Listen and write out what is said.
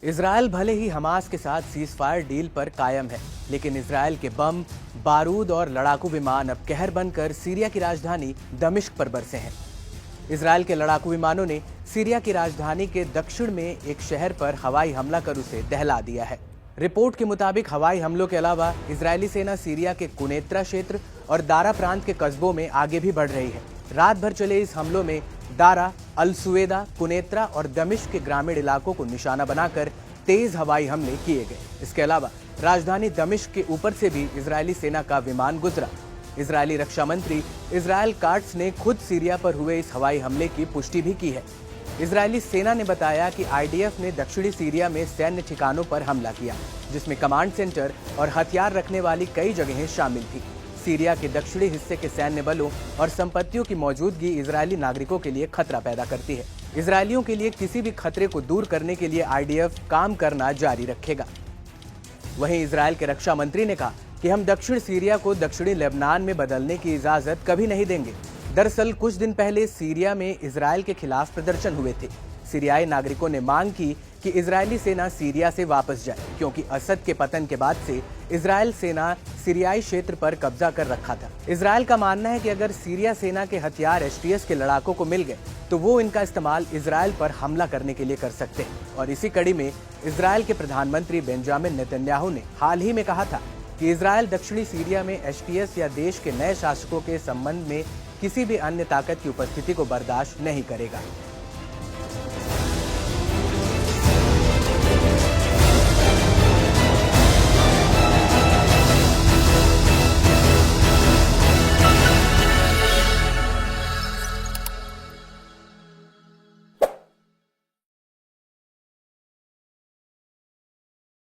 Israel भले ही Hamas के साथ सीज फायर डील पर कायम है, लेकिन इजरायल के बम, बारूद और लड़ाकू विमान अब कहर बनकर सीरिया की राजधानी दमिश्क पर बरसे हैं। इजरायल के लड़ाकू विमानों ने सीरिया की राजधानी के दक्षिण में एक शहर पर हवाई हमला कर उसे दहला दिया है। रिपोर्ट के मुताबिक हवाई हमलों के अलावा इजरायली सेना सीरिया के कुनेत्रा क्षेत्र और दारा प्रांत के कस्बों में आगे भी बढ़ रही है। रात भर चले इस हमलों में दारा, अल सुवेदा, कुनेत्रा और दमिश्क के ग्रामीण इलाकों को निशाना बनाकर तेज हवाई हमले किए गए। इसके अलावा राजधानी दमिश्क के ऊपर से भी इजरायली सेना का विमान गुजरा। इजरायली रक्षा मंत्री इजराइल काट्स ने खुद सीरिया पर हुए इस हवाई हमले की पुष्टि भी की है। इजरायली सेना ने बताया कि आईडीएफ ने दक्षिणी सीरिया में सैन्य ठिकानों पर हमला किया, जिसमें कमांड सेंटर और हथियार रखने वाली कई जगहें शामिल थी। सीरिया के दक्षिणी हिस्से के सैन्य बलों और संपत्तियों की मौजूदगी इजरायली नागरिकों के लिए खतरा पैदा करती है। इजरायलियों के लिए किसी भी खतरे को दूर करने के लिए आईडीएफ काम करना जारी रखेगा। वहीं इजरायल के रक्षा मंत्री ने कहा कि हम दक्षिण सीरिया को दक्षिणी लेबनान में बदलने की इजाजत कभी नहीं देंगे। दरअसल कुछ दिन पहले सीरिया में इजरायल के खिलाफ प्रदर्शन हुए थे। सीरियाई नागरिकों ने मांग की कि इजरायली सेना सीरिया से वापस जाए, क्योंकि असद के पतन के बाद से इजरायल सेना सीरियाई क्षेत्र पर कब्जा कर रखा था। इजरायल का मानना है कि अगर सीरिया सेना के हथियार एसटीएस के लड़ाकों को मिल गए तो वो इनका इस्तेमाल इजरायल पर हमला करने के लिए कर सकते हैं। और इसी कड़ी में इजरायल के प्रधानमंत्री बेंजामिन नेतन्याहू ने हाल ही में कहा था कि इजरायल दक्षिणी सीरिया में एसटीएस या देश के नए शासकों के संबंध में किसी भी अन्य ताकत की उपस्थिति को बर्दाश्त नहीं करेगा।